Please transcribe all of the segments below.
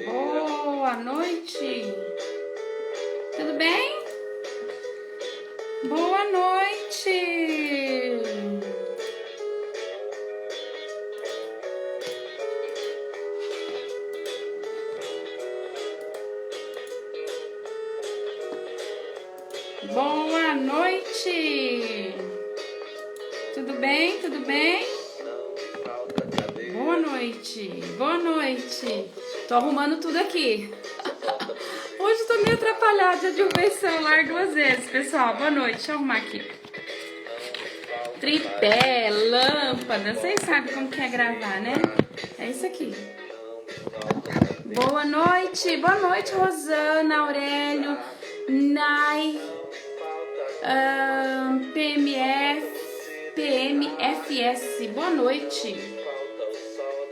Boa noite. Tudo bem? Boa noite. Boa noite. Tudo bem? Tudo bem? Boa noite. Boa noite. Tô arrumando tudo aqui. Hoje tô meio atrapalhada, já derrubei o celular 2 vezes, pessoal. Boa noite. Deixa eu arrumar aqui. Tripé, lâmpada. Vocês sabem como que é gravar, né? É isso aqui. Boa noite. Boa noite, Rosana, Aurélio, Nai, PMFS. Boa noite.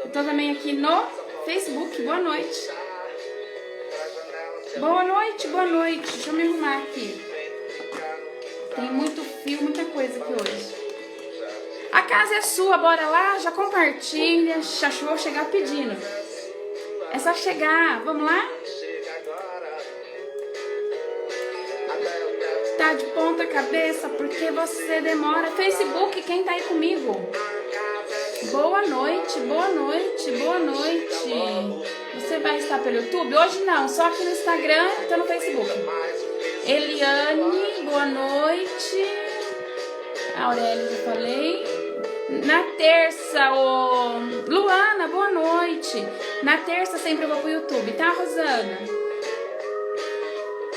Eu tô também aqui no Facebook. Boa noite. Boa noite, boa noite. Deixa eu me arrumar aqui. Tem muito fio, muita coisa aqui hoje. A casa é sua, bora lá, já compartilha. Já vou chegar pedindo. É só chegar, vamos lá? Tá de ponta cabeça porque você demora. Facebook, quem tá aí comigo? Boa noite, boa noite, boa noite. Você vai estar pelo YouTube? Hoje não, só aqui no Instagram e tô no Facebook. Eliane, boa noite. Aurélia, já falei. Na terça, Luana, boa noite. Na terça sempre eu vou pro YouTube, tá, Rosana?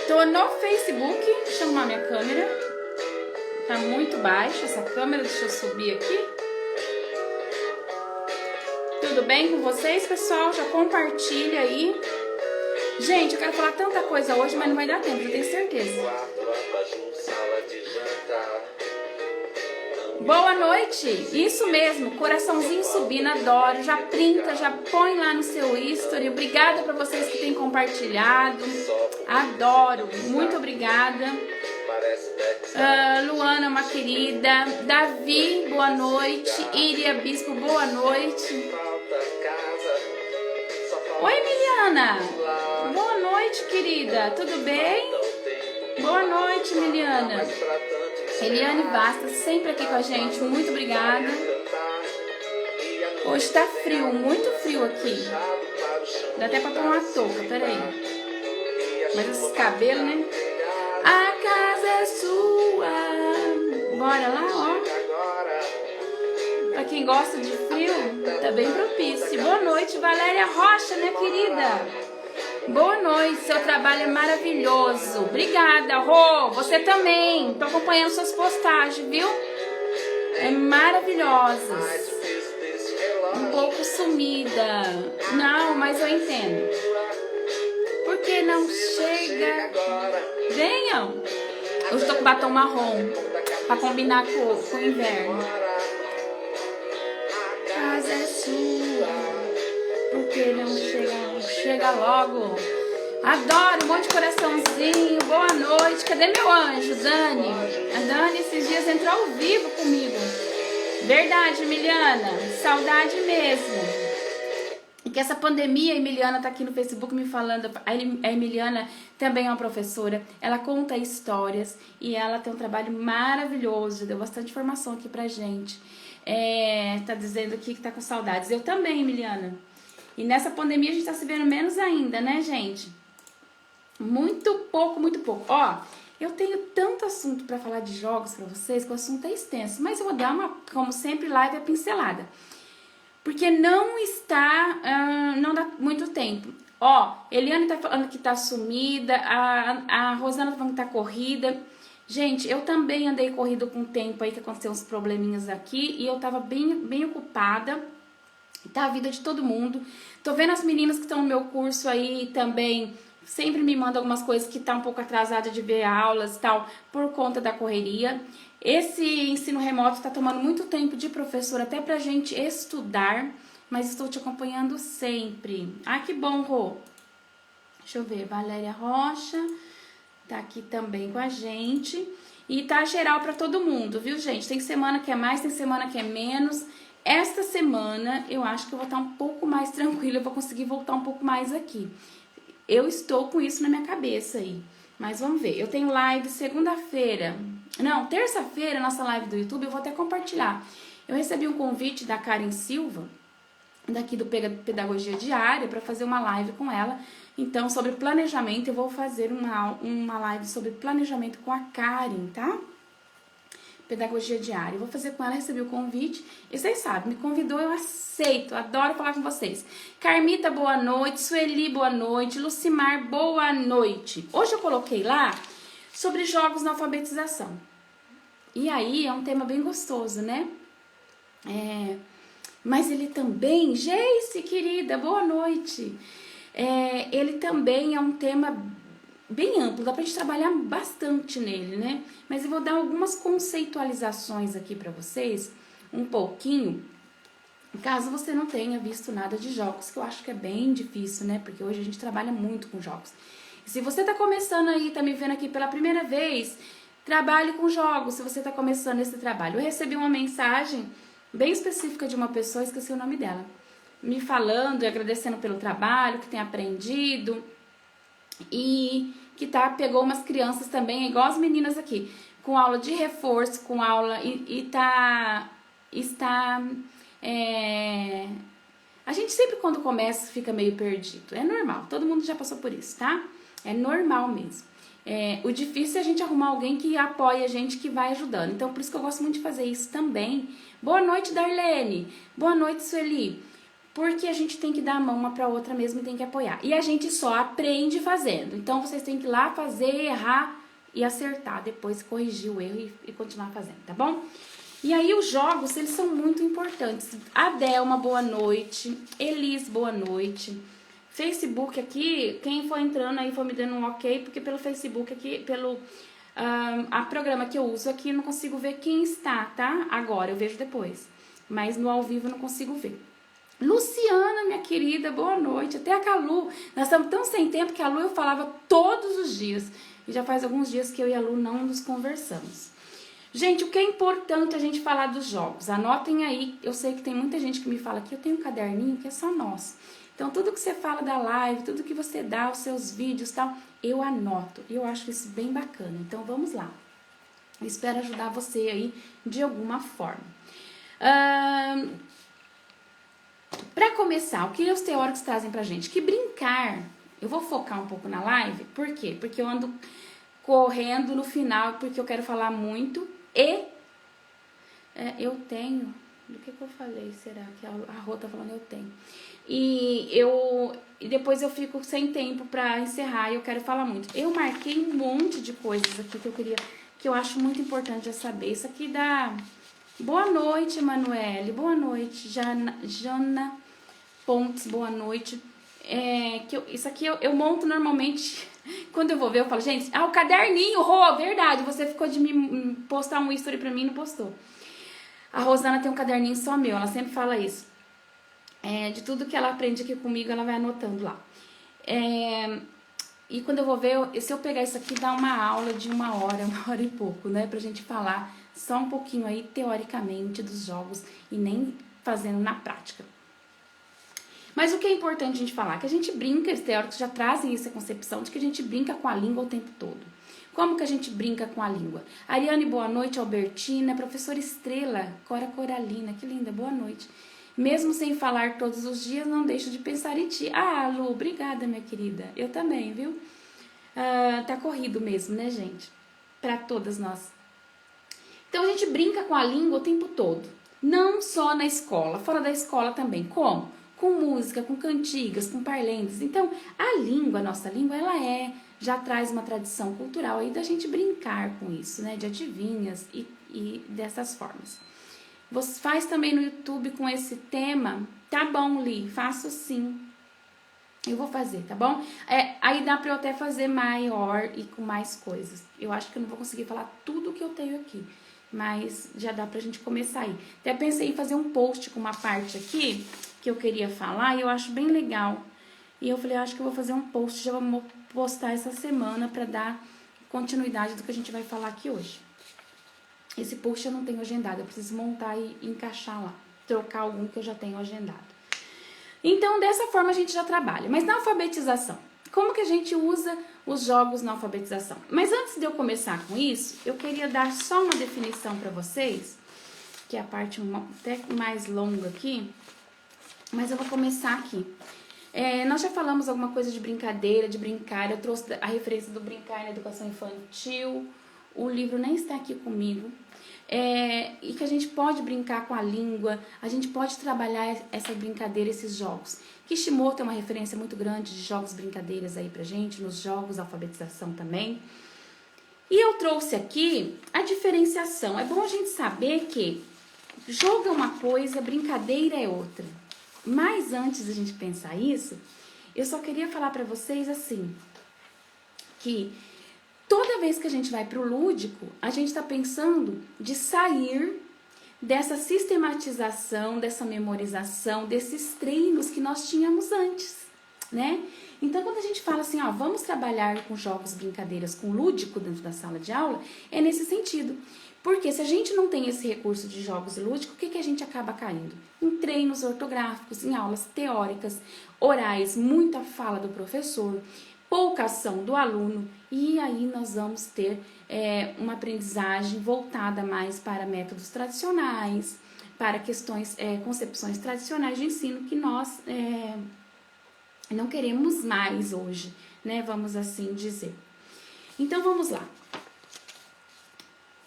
Tô no Facebook. Deixa eu arrumar minha câmera. Tá muito baixa essa câmera, deixa eu subir aqui. Tudo bem com vocês, pessoal? Já compartilha aí. Gente, eu quero falar tanta coisa hoje, mas não vai dar tempo, eu tenho certeza. Boa noite! Isso mesmo, coraçãozinho subindo, adoro. Já printa, já põe lá no seu history. Obrigada para vocês que têm compartilhado. Adoro, muito obrigada. Luana, uma querida. Davi, boa noite. Iria Bispo, boa noite. Oi, Miliana. Boa noite, querida. Tudo bem? Boa noite, Miliana. Eliane Basta, sempre aqui com a gente. Muito obrigada. Hoje tá frio, muito frio aqui. Dá até pra tomar uma touca, peraí. Mas esses cabelos, né? A casa é sua. Bora lá, ó. Pra quem gosta de frio, tá bem propício. Boa noite, Valéria Rocha, minha querida. Boa noite, seu trabalho é maravilhoso. Obrigada, Rô. Você também. Tô acompanhando suas postagens, viu? É maravilhosas. Um pouco sumida. Não, mas eu entendo. Por que não chega? Venham. Eu estou com batom marrom pra combinar com o inverno. Casa é sua. Por que não chega? Chega logo. Adoro, um monte de coraçãozinho. Boa noite. Cadê meu anjo, Dani? A Dani esses dias entrou ao vivo comigo. Verdade, Emiliana. Saudade mesmo. E que essa pandemia, a Emiliana tá aqui no Facebook me falando. A Emiliana também é uma professora. Ela conta histórias e ela tem um trabalho maravilhoso. Deu bastante informação aqui pra gente. Tá dizendo aqui que tá com saudades. Eu também, Emiliana. E nessa pandemia a gente tá se vendo menos ainda, né, gente? Muito pouco, muito pouco. Ó, eu tenho tanto assunto pra falar de jogos pra vocês, que o assunto é extenso. Mas eu vou dar uma, como sempre, live a pincelada. Porque não dá muito tempo. Ó, Eliane tá falando que tá sumida, a Rosana tá falando que tá corrida. Gente, eu também andei corrido com o tempo aí, que aconteceu uns probleminhas aqui. E eu tava bem ocupada. Tá a vida de todo mundo. Tô vendo as meninas que estão no meu curso aí também, sempre me mandam algumas coisas que tá um pouco atrasada de ver aulas e tal, por conta da correria. Esse ensino remoto tá tomando muito tempo de professor até pra gente estudar, mas estou te acompanhando sempre. Ah, que bom, Rô. Deixa eu ver, Valéria Rocha tá aqui também com a gente. E tá geral pra todo mundo, viu, gente? Tem semana que é mais, tem semana que é menos. esta semana eu acho que eu vou estar um pouco mais tranquila, eu vou conseguir voltar um pouco mais aqui. Eu estou com isso na minha cabeça aí. Mas vamos ver. Eu tenho live segunda-feira. Não, terça-feira, nossa live do YouTube, eu vou até compartilhar. Eu recebi um convite da Karen Silva, daqui do Pedagogia Diária, para fazer uma live com ela. Então, sobre planejamento, eu vou fazer uma live sobre planejamento com a Karen, tá? Pedagogia Diária. Eu vou fazer com ela, recebi o convite. E vocês sabem, me convidou, eu aceito. Adoro falar com vocês. Carmita, boa noite. Sueli, boa noite. Lucimar, boa noite. Hoje eu coloquei lá sobre jogos na alfabetização. E aí, é um tema bem gostoso, né? Mas ele também... Geice, querida, boa noite. Ele também é um tema bem amplo, dá pra gente trabalhar bastante nele, né? Mas eu vou dar algumas conceitualizações aqui pra vocês, um pouquinho, caso você não tenha visto nada de jogos, que eu acho que é bem difícil, né? Porque hoje a gente trabalha muito com jogos. E se você tá começando aí, tá me vendo aqui pela primeira vez, trabalhe com jogos, se você tá começando esse trabalho. Eu recebi uma mensagem bem específica de uma pessoa, esqueci o nome dela, me falando e agradecendo pelo trabalho, que tem aprendido... E que pegou umas crianças também, igual as meninas aqui, com aula de reforço, com aula a gente sempre quando começa fica meio perdido, é normal, todo mundo já passou por isso, tá? É normal mesmo. O difícil é a gente arrumar alguém que apoie a gente, que vai ajudando. Então, por isso que eu gosto muito de fazer isso também. Boa noite, Darlene. Boa noite, Sueli. Porque a gente tem que dar a mão uma pra outra mesmo e tem que apoiar. E a gente só aprende fazendo. Então, vocês têm que ir lá fazer, errar e acertar. Depois corrigir o erro e continuar fazendo, tá bom? E aí, os jogos, eles são muito importantes. Adelma, boa noite. Elis, boa noite. Facebook aqui, quem for entrando aí for me dando um ok, porque pelo Facebook aqui, pelo a programa que eu uso aqui, eu não consigo ver quem está, tá? Agora, eu vejo depois. Mas no ao vivo eu não consigo ver. Luciana, minha querida, boa noite. Até a Calu, nós estamos tão sem tempo que a Lu eu falava todos os dias. E já faz alguns dias que eu e a Lu não nos conversamos. Gente, o que é importante a gente falar dos jogos? Anotem aí, eu sei que tem muita gente que me fala que eu tenho um caderninho que é só nosso. Então, tudo que você fala da live, tudo que você dá, os seus vídeos e tal, eu anoto. E eu acho isso bem bacana. Então, vamos lá. Eu espero ajudar você aí de alguma forma. Para começar, o que os teóricos trazem pra gente? Que brincar, eu vou focar um pouco na live, por quê? Porque eu ando correndo no final, porque eu quero falar muito e eu tenho, do que eu falei, será que a Rô tá falando eu tenho? E depois eu fico sem tempo pra encerrar e eu quero falar muito. Eu marquei um monte de coisas aqui que eu acho muito importante já saber. Isso aqui dá... Boa noite, Emanuele. Boa noite, Jana Pontes. Boa noite. Isso aqui eu monto normalmente. Quando eu vou ver, eu falo, gente, o caderninho, Rô, verdade. Você ficou de me postar um history pra mim e não postou. A Rosana tem um caderninho só meu, ela sempre fala isso. De tudo que ela aprende aqui comigo, ela vai anotando lá. E quando eu vou ver, se eu pegar isso aqui, dá uma aula de uma hora e pouco, né? Pra gente falar só um pouquinho aí, teoricamente, dos jogos e nem fazendo na prática. Mas o que é importante a gente falar? Que a gente brinca, os teóricos já trazem essa concepção de que a gente brinca com a língua o tempo todo. Como que a gente brinca com a língua? Ariane, boa noite. Albertina, professora Estrela, Cora Coralina, que linda, boa noite. Mesmo sem falar todos os dias, não deixo de pensar em ti. Ah, Lu, obrigada, minha querida. Eu também, viu? Tá corrido mesmo, né, gente? Pra todas nós. Então, a gente brinca com a língua o tempo todo. Não só na escola, fora da escola também. Como? Com música, com cantigas, com parlentes. Então, a língua, a nossa língua, ela já traz uma tradição cultural aí da gente brincar com isso, né? De adivinhas e dessas formas. Você faz também no YouTube com esse tema? Tá bom, Li, faço sim. Eu vou fazer, tá bom? Aí dá pra eu até fazer maior e com mais coisas. Eu acho que eu não vou conseguir falar tudo que eu tenho aqui, mas já dá pra gente começar aí. Até pensei em fazer um post com uma parte aqui que eu queria falar e eu acho bem legal. E eu falei, acho que eu vou fazer um post, já vou postar essa semana pra dar continuidade do que a gente vai falar aqui hoje. Esse post eu não tenho agendado, eu preciso montar e encaixar lá. trocar algum que eu já tenho agendado. Então, dessa forma a gente já trabalha. Mas na alfabetização, como que a gente usa os jogos na alfabetização? Mas antes de eu começar com isso, eu queria dar só uma definição para vocês, que é a parte até mais longa aqui, mas eu vou começar aqui. Nós já falamos alguma coisa de brincadeira, de brincar, eu trouxe a referência do brincar na educação infantil, o livro nem está aqui comigo, e que a gente pode brincar com a língua, a gente pode trabalhar essa brincadeira, esses jogos. Kishimoto é uma referência muito grande de jogos brincadeiras aí pra gente, nos jogos, alfabetização também. E eu trouxe aqui a diferenciação. É bom a gente saber que jogo é uma coisa, brincadeira é outra. Mas antes de a gente pensar isso, eu só queria falar para vocês assim, que toda vez que a gente vai para o lúdico, a gente está pensando de sair dessa sistematização, dessa memorização, desses treinos que nós tínhamos antes, né? Então, quando a gente fala assim, ó, vamos trabalhar com jogos, brincadeiras, com lúdico dentro da sala de aula, é nesse sentido. Porque se a gente não tem esse recurso de jogos e lúdico, o que a gente acaba caindo? Em treinos ortográficos, em aulas teóricas, orais, muita fala do professor, pouca ação do aluno, e aí nós vamos ter uma aprendizagem voltada mais para métodos tradicionais, para questões, concepções tradicionais de ensino que nós não queremos mais hoje, né? Vamos assim dizer. Então vamos lá.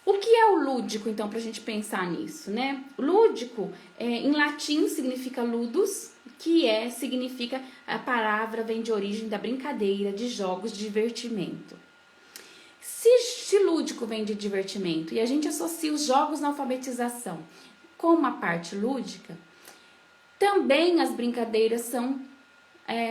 O que é o lúdico, então, para a gente pensar nisso, né? Lúdico, em latim, significa ludus, que significa, a palavra vem de origem da brincadeira, de jogos, de divertimento. Se lúdico vem de divertimento e a gente associa os jogos na alfabetização com uma parte lúdica, também as brincadeiras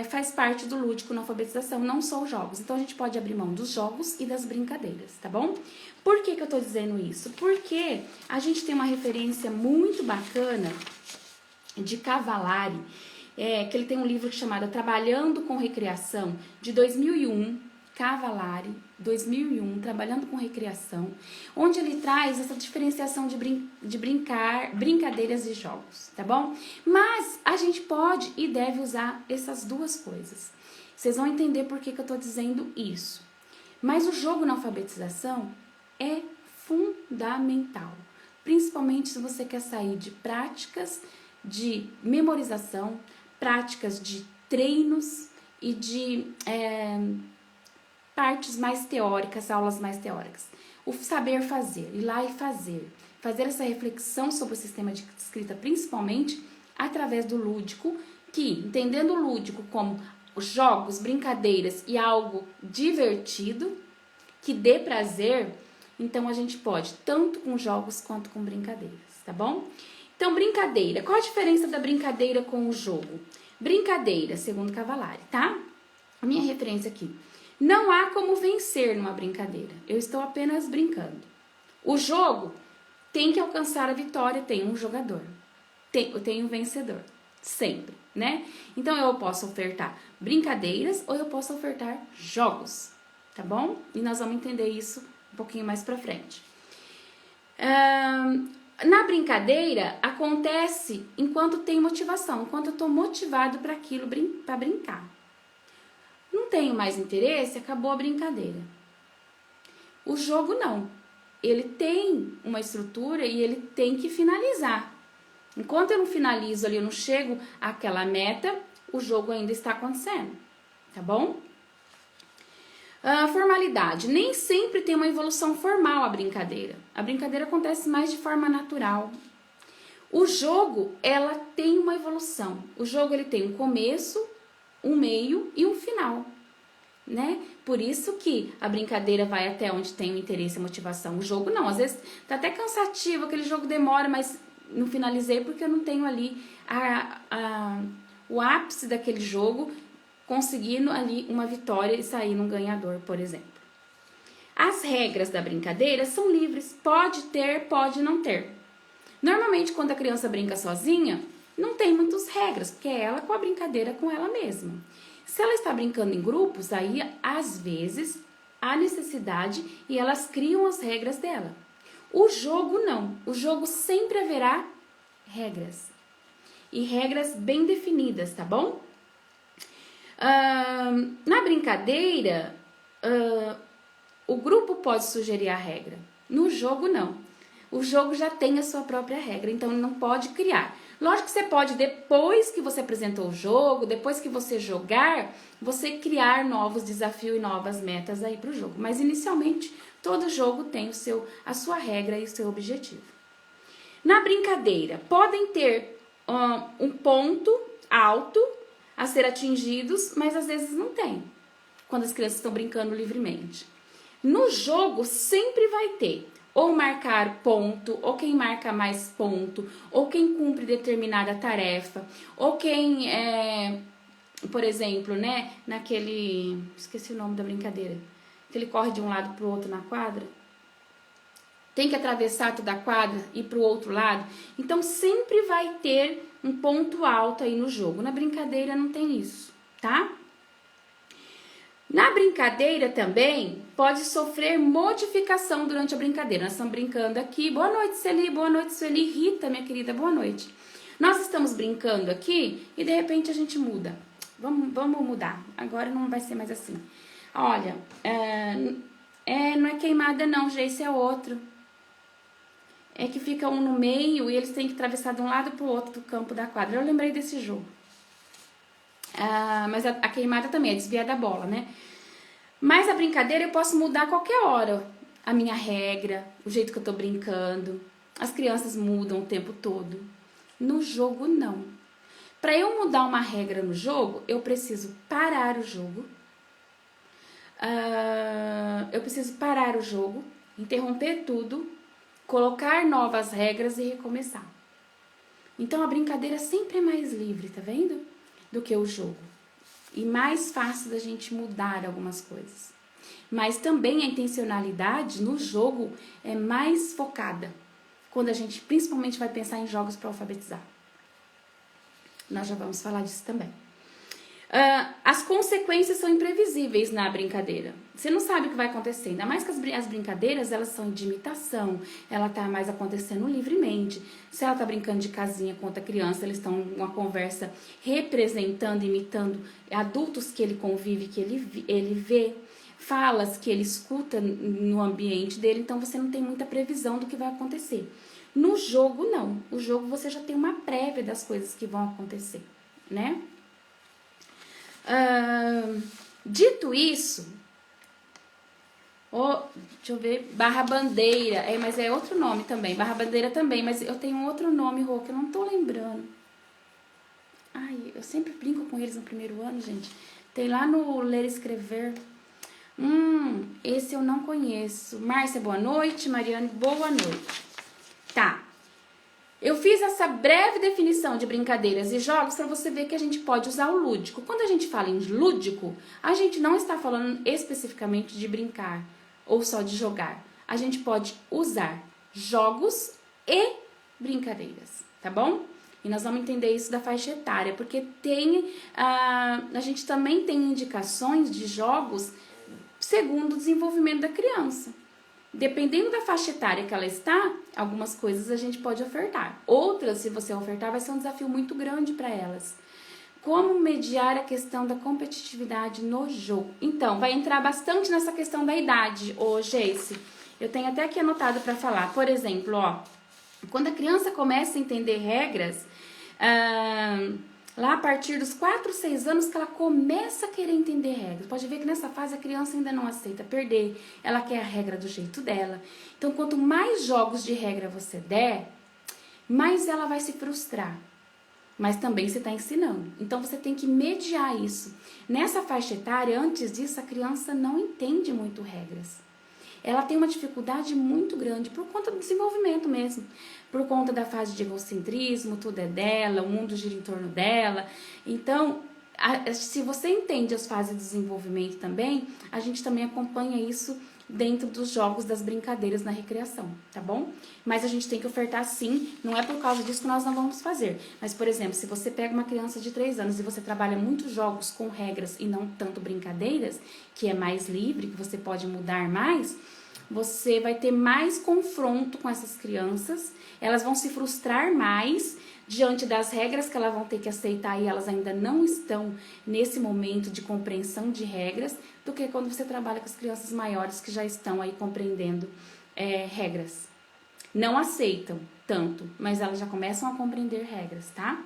faz parte do lúdico na alfabetização, não só os jogos. Então, a gente pode abrir mão dos jogos e das brincadeiras, tá bom? Por que eu tô dizendo isso? Porque a gente tem uma referência muito bacana de Cavallari, que ele tem um livro chamado Trabalhando com Recreação, de 2001, Cavallari, 2001, Trabalhando com Recreação, onde ele traz essa diferenciação de brincadeiras e jogos, tá bom? Mas a gente pode e deve usar essas duas coisas. Vocês vão entender por que eu tô dizendo isso. Mas o jogo na alfabetização é fundamental, principalmente se você quer sair de práticas de memorização, práticas de treinos e de partes mais teóricas, aulas mais teóricas. O saber fazer, ir lá e fazer essa reflexão sobre o sistema de escrita, principalmente através do lúdico, que, entendendo o lúdico como jogos, brincadeiras e algo divertido, que dê prazer, então a gente pode, tanto com jogos quanto com brincadeiras, tá bom? Então, brincadeira. Qual a diferença da brincadeira com o jogo? Brincadeira, segundo Cavallari, tá? A minha referência aqui. Não há como vencer numa brincadeira. Eu estou apenas brincando. O jogo tem que alcançar a vitória, tem um jogador. Tem um vencedor. Sempre, né? Então, eu posso ofertar brincadeiras ou eu posso ofertar jogos, tá bom? E nós vamos entender isso um pouquinho mais pra frente. Na brincadeira, acontece enquanto tem motivação, enquanto eu tô motivado para aquilo, para brincar. Não tenho mais interesse, acabou a brincadeira. O jogo não. Ele tem uma estrutura e ele tem que finalizar. Enquanto eu não finalizo ali, eu não chego àquela meta, o jogo ainda está acontecendo, tá bom? Formalidade. Nem sempre tem uma evolução formal a brincadeira. A brincadeira acontece mais de forma natural. O jogo, ela tem uma evolução. O jogo, ele tem um começo, um meio e um final, né? Por isso que a brincadeira vai até onde tem o interesse e a motivação. O jogo não, às vezes tá até cansativo, aquele jogo demora, mas não finalizei porque eu não tenho ali o ápice daquele jogo, conseguindo ali uma vitória e sair num ganhador, por exemplo. As regras da brincadeira são livres, pode ter, pode não ter. Normalmente, quando a criança brinca sozinha, não tem muitas regras, porque é ela com a brincadeira com ela mesma. Se ela está brincando em grupos, aí, às vezes, há necessidade e elas criam as regras dela. O jogo não. O jogo sempre haverá regras. e regras bem definidas, tá bom? Na brincadeira, o grupo pode sugerir a regra. No jogo, não. O jogo já tem a sua própria regra, então não pode criar. Lógico que você pode, depois que você apresentou o jogo, depois que você jogar, você criar novos desafios e novas metas aí para o jogo. Mas inicialmente, todo jogo tem a sua regra e o seu objetivo. Na brincadeira, podem ter um ponto alto a ser atingidos, mas às vezes não tem, quando as crianças estão brincando livremente. No jogo, sempre vai ter ou marcar ponto, ou quem marca mais ponto, ou quem cumpre determinada tarefa, ou quem, por exemplo, né, esqueci o nome da brincadeira, que ele corre de um lado para o outro na quadra, tem que atravessar toda a quadra e ir para o outro lado. Então, sempre vai ter um ponto alto aí no jogo. Na brincadeira não tem isso, tá? Na brincadeira também pode sofrer modificação durante a brincadeira. Nós estamos brincando aqui. Boa noite, Celi. Boa noite, Sueli. Rita, minha querida, boa noite. Nós estamos brincando aqui e de repente a gente muda. Vamos mudar. Agora não vai ser mais assim. Olha, não é queimada não, Geice, é outro. É que fica um no meio e eles têm que atravessar de um lado para o outro do campo da quadra. Eu lembrei desse jogo. Mas a queimada também é desviar da bola, né? Mas a brincadeira eu posso mudar a qualquer hora. A minha regra, o jeito que eu tô brincando. As crianças mudam o tempo todo. No jogo, não. Para eu mudar uma regra no jogo, eu preciso parar o jogo. Interromper tudo, colocar novas regras e recomeçar. Então a brincadeira sempre é mais livre, tá vendo? Do que o jogo. E mais fácil da gente mudar algumas coisas. Mas também a intencionalidade no jogo é mais focada. Quando a gente principalmente vai pensar em jogos para alfabetizar. Nós já vamos falar disso também. As consequências são imprevisíveis na brincadeira. Você não sabe o que vai acontecer. Ainda mais que as brincadeiras, elas são de imitação. Ela tá mais acontecendo livremente. Se ela tá brincando de casinha com outra criança, eles estão numa conversa representando, imitando adultos que ele convive, que ele vê, falas que ele escuta no ambiente dele. Então, você não tem muita previsão do que vai acontecer. No jogo, não. O jogo, você já tem uma prévia das coisas que vão acontecer, né? Dito isso, deixa eu ver, Barra Bandeira, mas é outro nome também, Barra Bandeira também, mas eu tenho outro nome, Rô, que eu não tô lembrando. Ai, eu sempre brinco com eles no primeiro ano, gente. Tem lá no Ler e Escrever. Esse eu não conheço. Márcia, boa noite. Mariane, boa noite. Tá. Eu fiz essa breve definição de brincadeiras e jogos para você ver que a gente pode usar o lúdico. Quando a gente fala em lúdico, a gente não está falando especificamente de brincar ou só de jogar. A gente pode usar jogos e brincadeiras, tá bom? E nós vamos entender isso da faixa etária, porque a gente também tem indicações de jogos segundo o desenvolvimento da criança. Dependendo da faixa etária que ela está, algumas coisas a gente pode ofertar. Outras, se você ofertar, vai ser um desafio muito grande para elas. Como mediar a questão da competitividade no jogo? Então, vai entrar bastante nessa questão da idade, Geice. Eu tenho até aqui anotado para falar. Por exemplo, quando a criança começa a entender regras, lá a partir dos 4, 6 anos que ela começa a querer entender regras. Pode ver que nessa fase a criança ainda não aceita perder, ela quer a regra do jeito dela. Então, quanto mais jogos de regra você der, mais ela vai se frustrar. Mas também você está ensinando. Então, você tem que mediar isso. Nessa faixa etária, antes disso, a criança não entende muito regras. Ela tem uma dificuldade muito grande por conta do desenvolvimento mesmo. Por conta da fase de egocentrismo, tudo é dela, o mundo gira em torno dela. Então, se você entende as fases de desenvolvimento também, a gente também acompanha isso dentro dos jogos, das brincadeiras na recreação, tá bom? Mas a gente tem que ofertar sim, não é por causa disso que nós não vamos fazer. Mas, por exemplo, se você pega uma criança de 3 anos e você trabalha muitos jogos com regras e não tanto brincadeiras, que é mais livre, que você pode mudar mais, você vai ter mais confronto com essas crianças, elas vão se frustrar mais, diante das regras que elas vão ter que aceitar e elas ainda não estão nesse momento de compreensão de regras, do que quando você trabalha com as crianças maiores que já estão aí compreendendo regras. Não aceitam tanto, mas elas já começam a compreender regras, tá?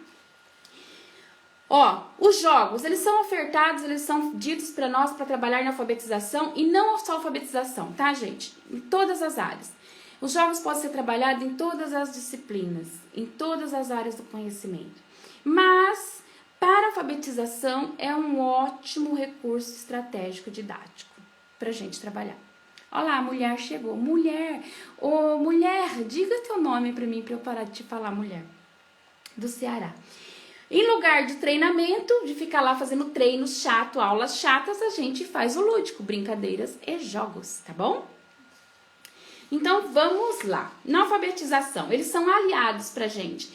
Ó, os jogos, eles são ofertados, eles são ditos para nós para trabalhar na alfabetização e não só alfabetização, tá, gente? Em todas as áreas. Os jogos podem ser trabalhados em todas as disciplinas, em todas as áreas do conhecimento. Mas, para a alfabetização, é um ótimo recurso estratégico didático para a gente trabalhar. Olha lá, a mulher chegou. Mulher, ô mulher, diga teu nome para mim, para eu parar de te falar mulher. Do Ceará. Em lugar de treinamento, de ficar lá fazendo treino chato, aulas chatas, a gente faz o lúdico, brincadeiras e jogos, tá bom? Então, vamos lá. Na alfabetização, eles são aliados pra gente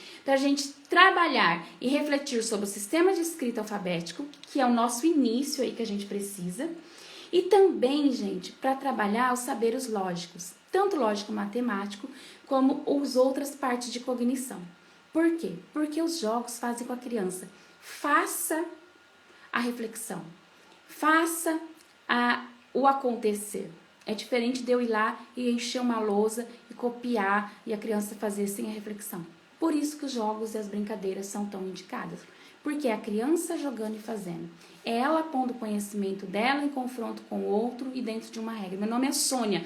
trabalhar e refletir sobre o sistema de escrita alfabético, que é o nosso início aí que a gente precisa, e também, gente, para trabalhar os saberes lógicos, tanto lógico matemático, como as outras partes de cognição. Por quê? Porque os jogos fazem com a criança. Faça a reflexão. Faça o acontecer. É diferente de eu ir lá e encher uma lousa e copiar e a criança fazer sem a reflexão. Por isso que os jogos e as brincadeiras são tão indicadas. Porque é a criança jogando e fazendo. É ela pondo o conhecimento dela em confronto com o outro e dentro de uma regra. Meu nome é Sônia.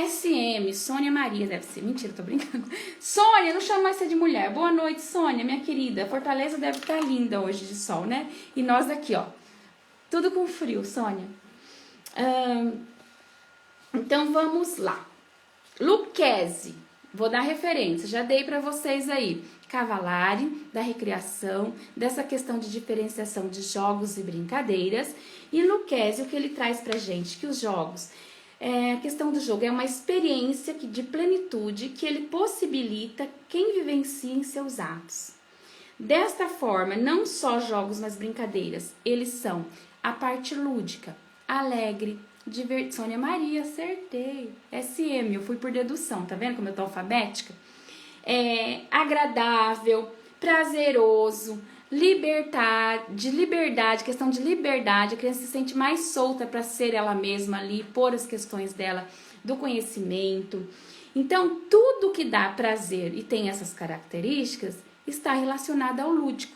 SM, Sônia Maria, deve ser. Mentira, tô brincando. Sônia, não chama mais você de mulher. Boa noite, Sônia, minha querida. Fortaleza deve estar linda hoje de sol, né? E nós daqui, ó. Tudo com frio, Sônia. Então, vamos lá. Lucchesi. Vou dar referência. Já dei pra vocês aí. Cavallari, da recriação, dessa questão de diferenciação de jogos e brincadeiras. E Lucchesi, o que ele traz pra gente? Que os jogos... a questão do jogo é uma experiência de plenitude que ele possibilita quem vivencia em seus atos. Desta forma, não só jogos, mas brincadeiras, eles são a parte lúdica, alegre, divertida. Sônia Maria, acertei. SM, eu fui por dedução, tá vendo como eu tô alfabética? Agradável, prazeroso, liberdade, questão de liberdade, a criança se sente mais solta para ser ela mesma ali, pôr as questões dela, do conhecimento. Então, tudo que dá prazer e tem essas características está relacionado ao lúdico.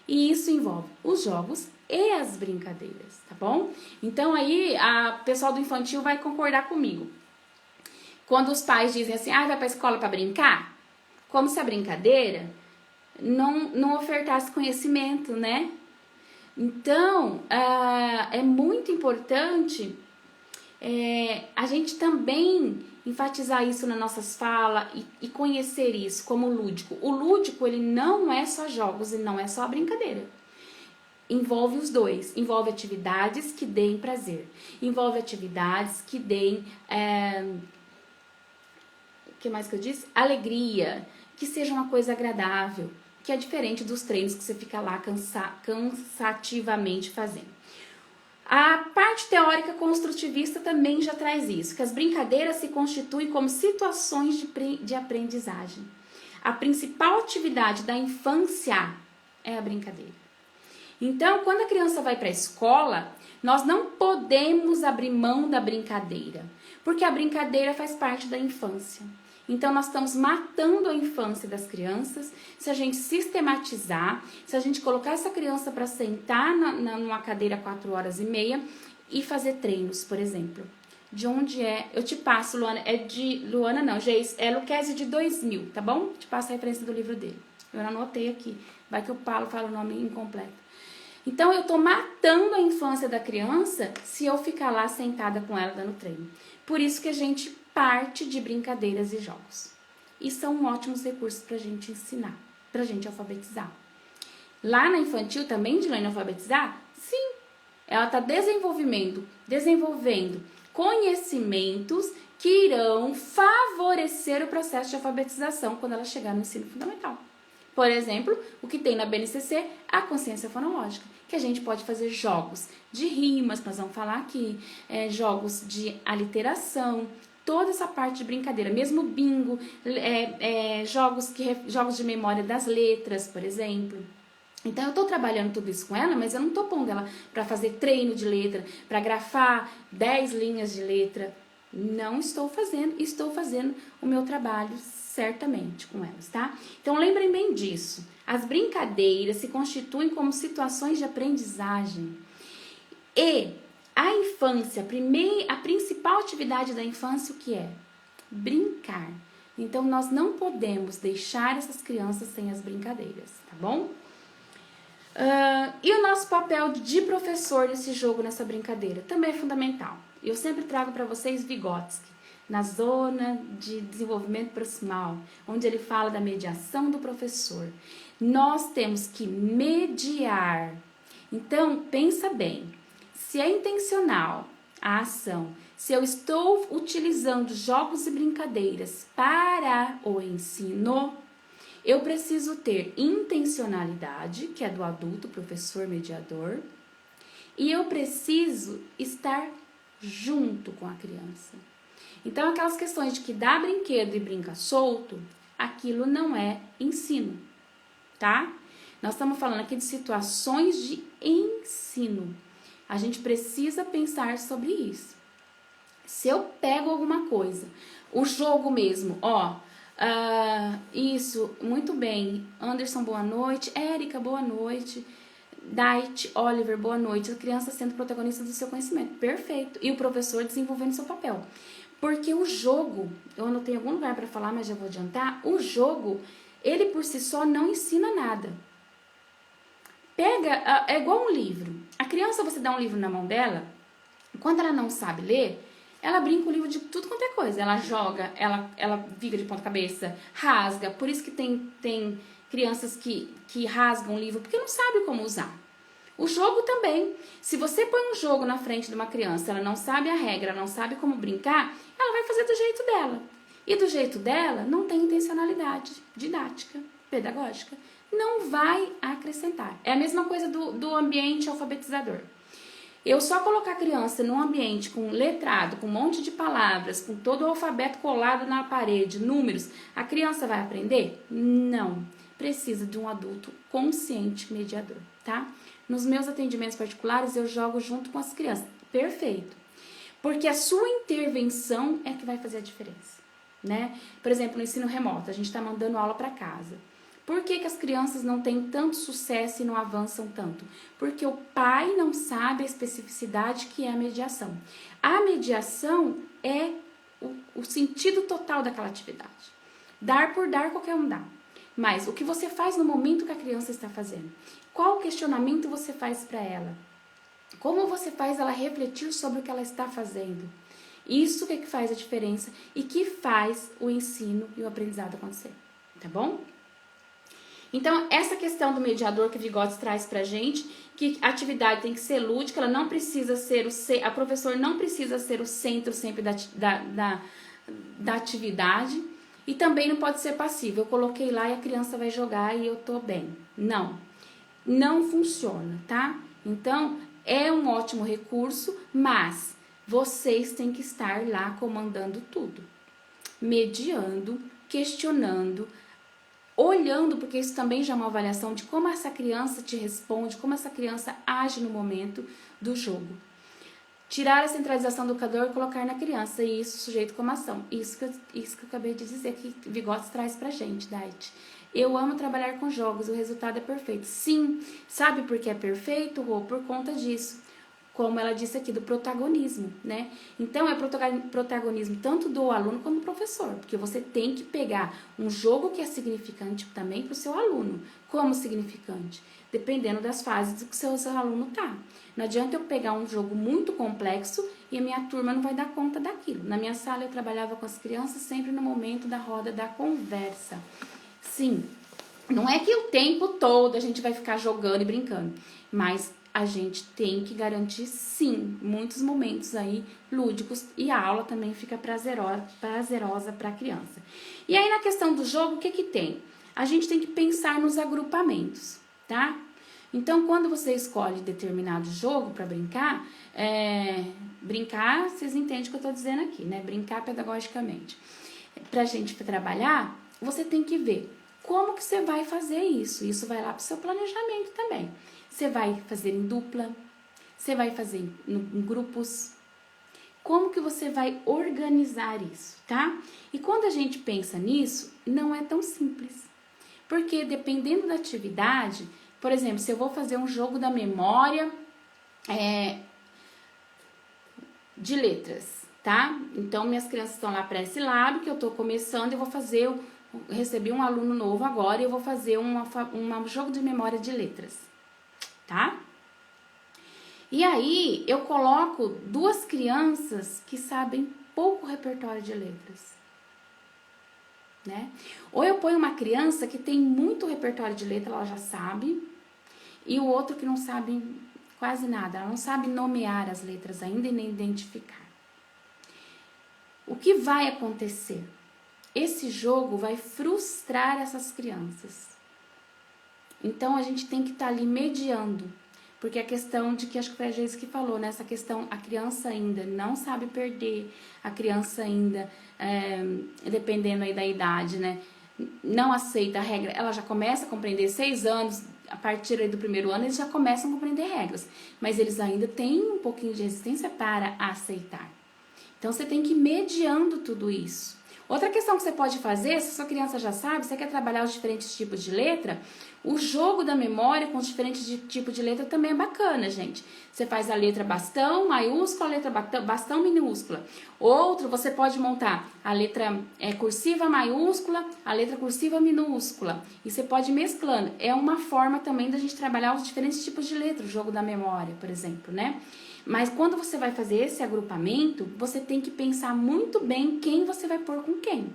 E isso envolve os jogos e as brincadeiras, tá bom? Então, aí, a pessoal do infantil vai concordar comigo. Quando os pais dizem assim, vai para a escola para brincar, como se a brincadeira não ofertasse conhecimento, né? Então, é muito importante a gente também enfatizar isso nas nossas falas e conhecer isso como lúdico. O lúdico, ele não é só jogos e não é só a brincadeira. Envolve os dois. Envolve atividades que deem prazer. Envolve atividades que deem... o que mais que eu disse? Alegria. Que seja uma coisa agradável. Que é diferente dos treinos que você fica lá cansativamente fazendo. A parte teórica construtivista também já traz isso, que as brincadeiras se constituem como situações de aprendizagem. A principal atividade da infância é a brincadeira. Então, quando a criança vai para a escola, nós não podemos abrir mão da brincadeira, porque a brincadeira faz parte da infância. Então, nós estamos matando a infância das crianças se a gente sistematizar, se a gente colocar essa criança para sentar numa cadeira 4h30 e fazer treinos, por exemplo. De onde é? Eu te passo, Luana, Luana não, Geis, é Lucchesi de 2000, tá bom? Te passo a referência do livro dele. Eu anotei aqui, vai que eu falo o nome incompleto. Então, eu tô matando a infância da criança se eu ficar lá sentada com ela dando treino. Por isso que a gente parte de brincadeiras e jogos. E são ótimos recursos pra gente ensinar, pra gente alfabetizar. Lá na infantil também, de alfabetizar? Sim. Ela tá desenvolvendo conhecimentos que irão favorecer o processo de alfabetização quando ela chegar no ensino fundamental. Por exemplo, o que tem na BNCC, a consciência fonológica, que a gente pode fazer jogos de rimas, nós vamos falar aqui, jogos de aliteração, toda essa parte de brincadeira, mesmo bingo, jogos de memória das letras, por exemplo. Então, eu estou trabalhando tudo isso com ela, mas eu não estou pondo ela para fazer treino de letra, para grafar 10 linhas de letra. Não estou fazendo o meu trabalho certamente com elas, tá? Então, lembrem bem disso. As brincadeiras se constituem como situações de aprendizagem. E a infância, a principal atividade da infância, o que é? Brincar. Então, nós não podemos deixar essas crianças sem as brincadeiras, tá bom? E o nosso papel de professor nesse jogo, nessa brincadeira, também é fundamental. Eu sempre trago para vocês Vygotsky, na zona de desenvolvimento proximal, onde ele fala da mediação do professor. Nós temos que mediar. Então, pensa bem, se é intencional a ação, se eu estou utilizando jogos e brincadeiras para o ensino, eu preciso ter intencionalidade, que é do adulto, professor, mediador, e eu preciso estar junto com a criança. Então, aquelas questões de que dá brinquedo e brinca solto, aquilo não é ensino, tá? Nós estamos falando aqui de situações de ensino. A gente precisa pensar sobre isso. Se eu pego alguma coisa, o jogo mesmo, isso, muito bem. Anderson, boa noite. Érica, boa noite. Dait, Oliver, boa noite. A criança sendo protagonista do seu conhecimento. Perfeito. E o professor desenvolvendo seu papel. Porque o jogo, eu não tenho algum lugar para falar, mas já vou adiantar. O ele por si só não ensina nada. É igual um livro. A criança, você dá um livro na mão dela, quando ela não sabe ler, ela brinca o livro de tudo quanto é coisa. Ela joga, ela vira de ponta cabeça, rasga. Por isso que tem crianças que rasgam o livro, porque não sabe como usar. O jogo também. Se você põe um jogo na frente de uma criança, ela não sabe a regra, não sabe como brincar, ela vai fazer do jeito dela. E do jeito dela, não tem intencionalidade didática, pedagógica. Não vai acrescentar. É a mesma coisa do ambiente alfabetizador. Eu só colocar a criança num ambiente com letrado, com um monte de palavras, com todo o alfabeto colado na parede, números, a criança vai aprender? Não. Precisa de um adulto consciente mediador, tá? Nos meus atendimentos particulares, eu jogo junto com as crianças. Perfeito. Porque a sua intervenção é que vai fazer a diferença, né? Por exemplo, no ensino remoto, a gente está mandando aula para casa. Por que as crianças não têm tanto sucesso e não avançam tanto? Porque o pai não sabe a especificidade que é a mediação. A mediação é o sentido total daquela atividade. Dar por dar, qualquer um dá. Mas o que você faz no momento que a criança está fazendo? Qual questionamento você faz para ela? Como você faz ela refletir sobre o que ela está fazendo? Isso que faz a diferença e que faz o ensino e o aprendizado acontecer. Tá bom? Então, essa questão do mediador que Vygotsky traz pra gente, que a atividade tem que ser lúdica, ela não precisa ser a professora não precisa ser o centro sempre da atividade, e também não pode ser passivo. Eu coloquei lá e a criança vai jogar e eu tô bem. Não funciona, tá? Então, é um ótimo recurso, mas vocês têm que estar lá comandando tudo. Mediando, questionando, olhando, porque isso também já é uma avaliação de como essa criança te responde, como essa criança age no momento do jogo. Tirar a centralização do educador e colocar na criança, e isso sujeito como ação. Isso que eu acabei de dizer, que Vygotsky traz pra gente, Dait. Eu amo trabalhar com jogos, o resultado é perfeito. Sim, sabe por que é perfeito, Rô? Por conta disso. Como ela disse aqui, do protagonismo, né? Então, é protagonismo tanto do aluno quanto do professor, porque você tem que pegar um jogo que é significante também para o seu aluno, como significante, dependendo das fases do que seu aluno tá. Não adianta eu pegar um jogo muito complexo e a minha turma não vai dar conta daquilo. Na minha sala, eu trabalhava com as crianças sempre no momento da roda da conversa. Sim, não é que o tempo todo a gente vai ficar jogando e brincando, mas a gente tem que garantir, sim, muitos momentos aí lúdicos, e a aula também fica prazerosa para a criança. E aí, na questão do jogo, o que tem? A gente tem que pensar nos agrupamentos, tá? Então, quando você escolhe determinado jogo para brincar, brincar, vocês entendem o que eu estou dizendo aqui, né? Brincar pedagogicamente. Pra gente trabalhar, você tem que ver como que você vai fazer isso. Isso vai lá pro seu planejamento também. Você vai fazer em dupla, você vai fazer em grupos. Como que você vai organizar isso, tá? E quando a gente pensa nisso, não é tão simples. Porque dependendo da atividade, por exemplo, se eu vou fazer um jogo da memória de letras, tá? Então, minhas crianças estão lá pré-silábico, que eu tô começando, eu vou fazer, recebi um aluno novo agora e eu vou fazer um jogo de memória de letras, tá? E aí, eu coloco 2 crianças que sabem pouco repertório de letras, né? Ou eu ponho uma criança que tem muito repertório de letra, ela já sabe, e o outro que não sabe quase nada, ela não sabe nomear as letras ainda e nem identificar. O que vai acontecer? Esse jogo vai frustrar essas crianças. Então, a gente tem que estar ali mediando. Porque a questão de que, acho que foi a Geise que falou, né? Essa questão, a criança ainda não sabe perder, a criança ainda, dependendo aí da idade, né? Não aceita a regra, ela já começa a compreender 6 anos, a partir aí do primeiro ano, eles já começam a compreender regras. Mas eles ainda têm um pouquinho de resistência para aceitar. Então, você tem que ir mediando tudo isso. Outra questão que você pode fazer, se a sua criança já sabe, você quer trabalhar os diferentes tipos de letra, o jogo da memória com os diferentes tipos de letra também é bacana, gente. Você faz a letra bastão, maiúscula, a letra bastão, minúscula. Outro, você pode montar a letra cursiva maiúscula, a letra cursiva minúscula. E você pode ir mesclando. É uma forma também da gente trabalhar os diferentes tipos de letra, o jogo da memória, por exemplo, né? Mas quando você vai fazer esse agrupamento, você tem que pensar muito bem quem você vai pôr com quem,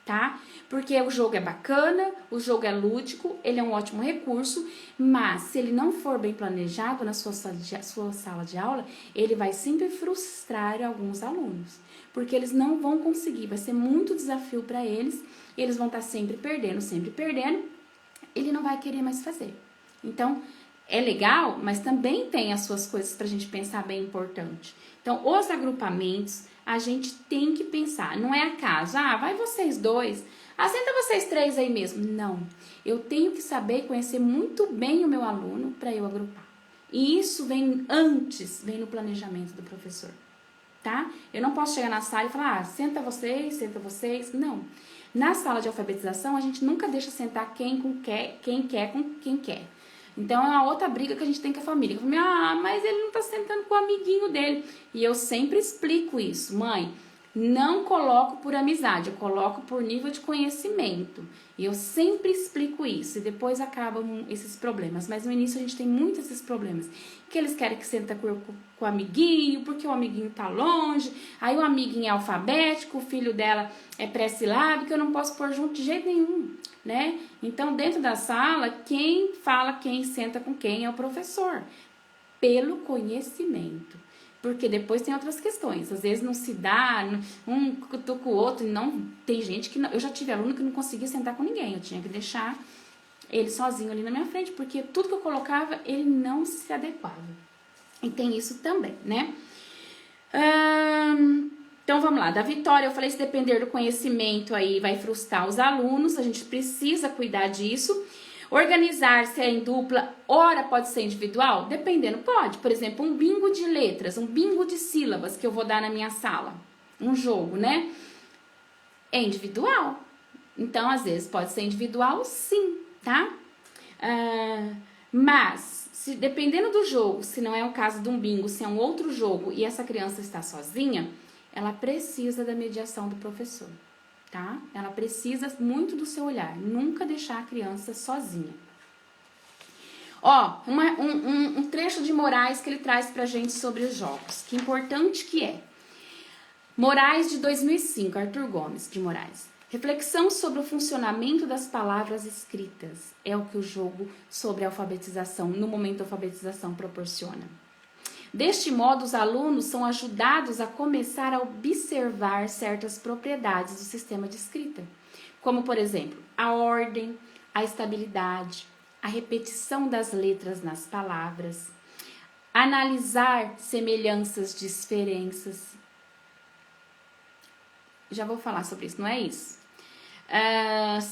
tá? Porque o jogo é bacana, o jogo é lúdico, ele é um ótimo recurso, mas se ele não for bem planejado na sua sala de aula, ele vai sempre frustrar alguns alunos, porque eles não vão conseguir, vai ser muito desafio para eles, eles vão estar sempre perdendo, ele não vai querer mais fazer. Então, é legal, mas também tem as suas coisas pra gente pensar bem importante. Então, os agrupamentos, a gente tem que pensar. Não é acaso, vai vocês 2, senta vocês 3 aí mesmo. Não, eu tenho que saber conhecer muito bem o meu aluno para eu agrupar. E isso vem no planejamento do professor, tá? Eu não posso chegar na sala e falar, senta vocês. Não. Na sala de alfabetização, a gente nunca deixa sentar quem quer com quem quer. Então, é uma outra briga que a gente tem com a família. Mas ele não tá sentando com o amiguinho dele. E eu sempre explico isso. Mãe, não coloco por amizade, eu coloco por nível de conhecimento. E eu sempre explico isso. E depois acabam esses problemas. Mas no início a gente tem muitos esses problemas. Que eles querem que senta com o amiguinho, porque o amiguinho tá longe. Aí o amiguinho é alfabético, o filho dela é pré-silábico, eu não posso pôr junto de jeito nenhum, né? Então, dentro da sala, quem fala quem senta com quem é o professor, pelo conhecimento. Porque depois tem outras questões, às vezes não se dá, um cutuca com o outro, não, tem gente que não, eu já tive aluno que não conseguia sentar com ninguém, eu tinha que deixar ele sozinho ali na minha frente, porque tudo que eu colocava, ele não se adequava. E tem isso também, né? Então, vamos lá. Da Vitória, eu falei, se depender do conhecimento aí, vai frustrar os alunos. A gente precisa cuidar disso. Organizar-se em dupla, ora pode ser individual? Dependendo, pode. Por exemplo, um bingo de letras, um bingo de sílabas que eu vou dar na minha sala. Um jogo, né? É individual. Então, às vezes, pode ser individual, sim, tá? Mas, dependendo do jogo, se não é o caso de um bingo, se é um outro jogo e essa criança está sozinha, ela precisa da mediação do professor, tá? Ela precisa muito do seu olhar, nunca deixar a criança sozinha. Ó, um trecho de Moraes que ele traz pra gente sobre os jogos, que importante que é. Moraes de 2005, Arthur Gomes de Moraes. Reflexão sobre o funcionamento das palavras escritas é o que o jogo sobre a alfabetização, no momento da alfabetização, proporciona. Deste modo, os alunos são ajudados a começar a observar certas propriedades do sistema de escrita, como, por exemplo, a ordem, a estabilidade, a repetição das letras nas palavras, analisar semelhanças, diferenças. Já vou falar sobre isso, não é isso?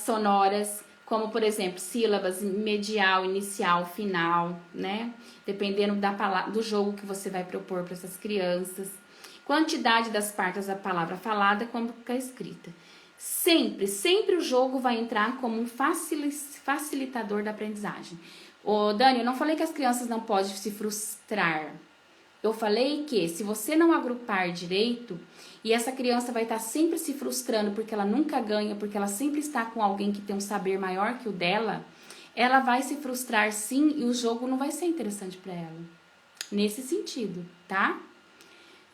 Sonoras, como por exemplo, sílabas medial, inicial, final, né? Dependendo do jogo que você vai propor para essas crianças. Quantidade das partes da palavra falada, como fica escrita. Sempre o jogo vai entrar como um facilitador da aprendizagem. Dani, eu não falei que as crianças não podem se frustrar. Eu falei que se você não agrupar direito, e essa criança vai estar sempre se frustrando porque ela nunca ganha, porque ela sempre está com alguém que tem um saber maior que o dela, ela vai se frustrar sim e o jogo não vai ser interessante para ela. Nesse sentido, tá?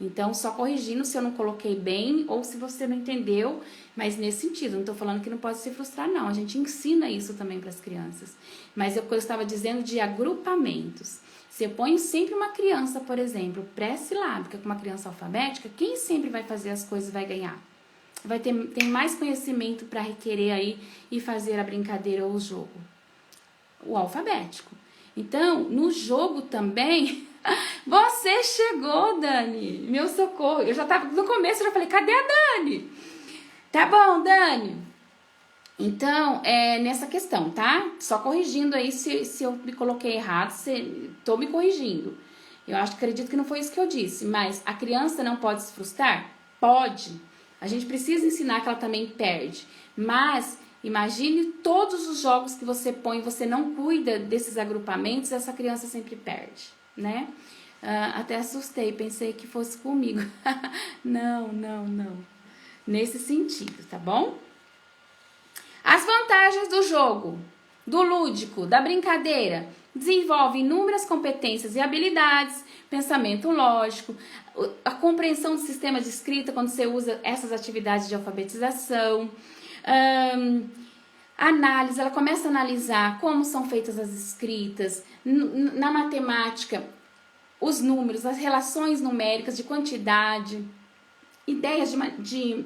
Então, só corrigindo se eu não coloquei bem ou se você não entendeu, mas nesse sentido, não tô falando que não pode se frustrar, não. A gente ensina isso também para as crianças. Mas eu estava dizendo de agrupamentos. Se eu ponho sempre uma criança, por exemplo, pré-silábica com uma criança alfabética, quem sempre vai fazer as coisas vai ganhar? Tem mais conhecimento para requerer aí e fazer a brincadeira ou o jogo. O alfabético. Então, no jogo também... Você chegou, Dani. Meu socorro. Eu já tava no começo, eu já falei, cadê a Dani? Tá bom, Dani. Então, nessa questão, tá? Só corrigindo aí se eu me coloquei errado, tô me corrigindo. Eu acredito que não foi isso que eu disse, mas a criança não pode se frustrar? Pode. A gente precisa ensinar que ela também perde. Mas imagine todos os jogos que você põe, você não cuida desses agrupamentos, essa criança sempre perde, né? Até assustei, pensei que fosse comigo. Não. Nesse sentido, tá bom? As vantagens do jogo, do lúdico, da brincadeira, desenvolve inúmeras competências e habilidades, pensamento lógico, a compreensão do sistema de escrita quando você usa essas atividades de alfabetização, análise, ela começa a analisar como são feitas as escritas, na matemática, os números, as relações numéricas de quantidade, ideias de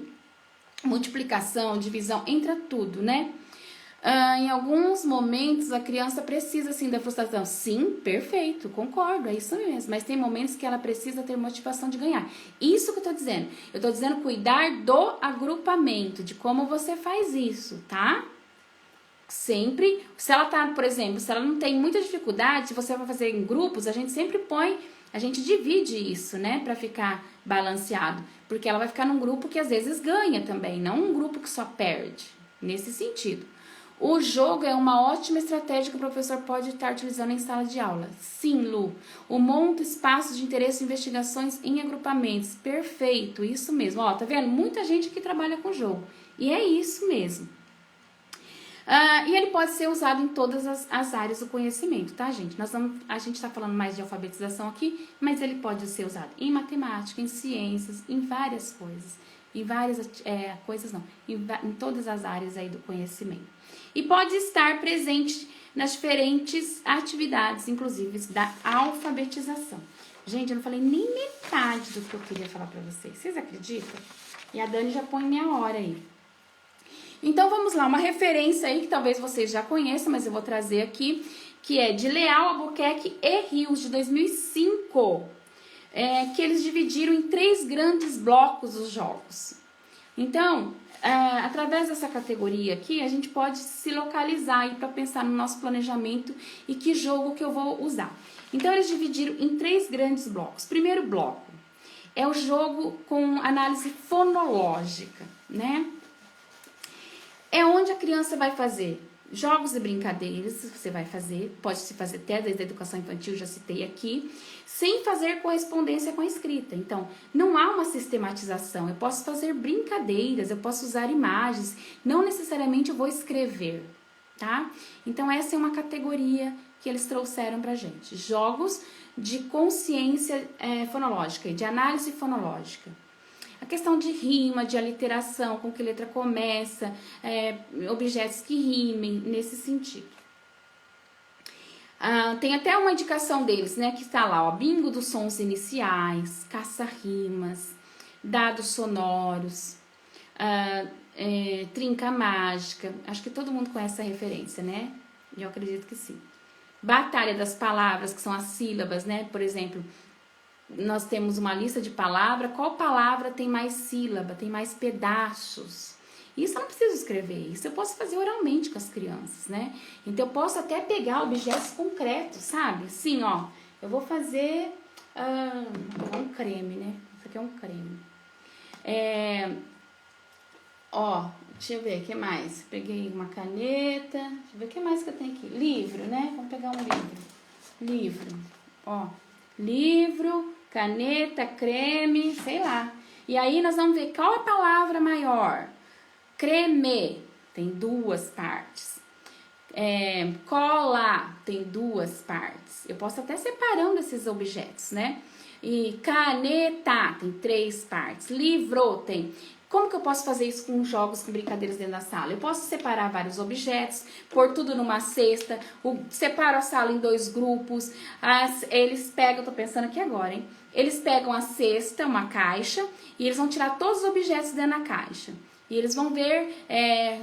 multiplicação, divisão, entra tudo, né? Em alguns momentos a criança precisa sim da frustração. Sim, perfeito, concordo, é isso mesmo. Mas tem momentos que ela precisa ter motivação de ganhar. Isso que eu tô dizendo. Eu tô dizendo cuidar do agrupamento, de como você faz isso, tá? Sempre, se ela tá, por exemplo, se ela não tem muita dificuldade, se você vai fazer em grupos, a gente sempre a gente divide isso, né, pra ficar balanceado, porque ela vai ficar num grupo que às vezes ganha também, não um grupo que só perde, nesse sentido. O jogo é uma ótima estratégia que o professor pode estar utilizando em sala de aula. Sim, Lu. O monta espaços de interesse e investigações em agrupamentos. Perfeito, isso mesmo. Ó, tá vendo? Muita gente que trabalha com jogo. E é isso mesmo. E ele pode ser usado em todas as áreas do conhecimento, tá, gente? A gente tá falando mais de alfabetização aqui, mas ele pode ser usado em matemática, em ciências, em várias coisas. Em várias coisas não, em todas as áreas aí do conhecimento. E pode estar presente nas diferentes atividades, inclusive da alfabetização. Gente, eu não falei nem metade do que eu queria falar pra vocês. Vocês acreditam? E a Dani já põe meia hora aí. Então, vamos lá, uma referência aí que talvez vocês já conheçam, mas eu vou trazer aqui, que é de Leal, Albuquerque e Rios, de 2005, que eles dividiram em 3 grandes blocos os jogos. Então, através dessa categoria aqui, a gente pode se localizar aí para pensar no nosso planejamento e que jogo que eu vou usar. Então, eles dividiram em 3 grandes blocos. Primeiro bloco é o jogo com análise fonológica, né? É onde a criança vai fazer jogos e brincadeiras, você vai fazer, pode se fazer até desde a educação infantil, já citei aqui, sem fazer correspondência com a escrita. Então, não há uma sistematização, eu posso fazer brincadeiras, eu posso usar imagens, não necessariamente eu vou escrever, tá? Então, essa é uma categoria que eles trouxeram pra gente, jogos de consciência fonológica e de análise fonológica. A questão de rima, de aliteração, com que letra começa, objetos que rimem, nesse sentido. Tem até uma indicação deles, né, que está lá, ó, bingo dos sons iniciais, caça-rimas, dados sonoros, trinca mágica. Acho que todo mundo conhece essa referência, né? Eu acredito que sim. Batalha das palavras, que são as sílabas, né? Por exemplo, nós temos uma lista de palavras. Qual palavra tem mais sílaba, tem mais pedaços? Isso eu não preciso escrever, isso eu posso fazer oralmente com as crianças, né? Então eu posso até pegar objetos concretos, sabe? Sim, ó, eu vou fazer um creme, né? Isso aqui é um creme. Ó, deixa eu ver, o que mais? Peguei uma caneta, deixa eu ver o que mais que eu tenho aqui. Livro, né? Vamos pegar um livro. Livro, ó, livro, caneta, creme, sei lá. E aí nós vamos ver qual é a palavra maior. Creme tem 2 partes. Cola tem 2 partes. Eu posso até separando esses objetos, né? E caneta tem 3 partes. Livro tem. Como que eu posso fazer isso com jogos, com brincadeiras dentro da sala? Eu posso separar vários objetos, pôr tudo numa cesta, separo a sala em 2 grupos. Eles pegam, tô pensando aqui agora, hein? Eles pegam a cesta, uma caixa, e eles vão tirar todos os objetos dentro da caixa. E eles vão ver,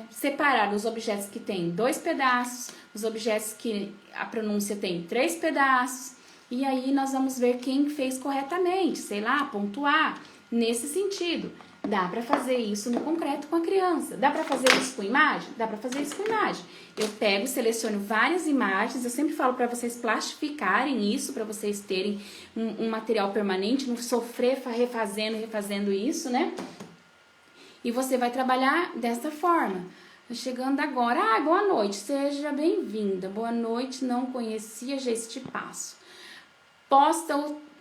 separar os objetos que tem 2 pedaços, os objetos que a pronúncia tem 3 pedaços. E aí nós vamos ver quem fez corretamente, sei lá, pontuar nesse sentido. Dá para fazer isso no concreto com a criança. Dá para fazer isso com imagem? Dá para fazer isso com imagem. Eu pego, seleciono várias imagens. Eu sempre falo para vocês plastificarem isso, para vocês terem um material permanente, não sofrer refazendo isso, né? E você vai trabalhar dessa forma. Chegando agora, boa noite, seja bem-vinda. Boa noite, não conhecia, já este passo. Posta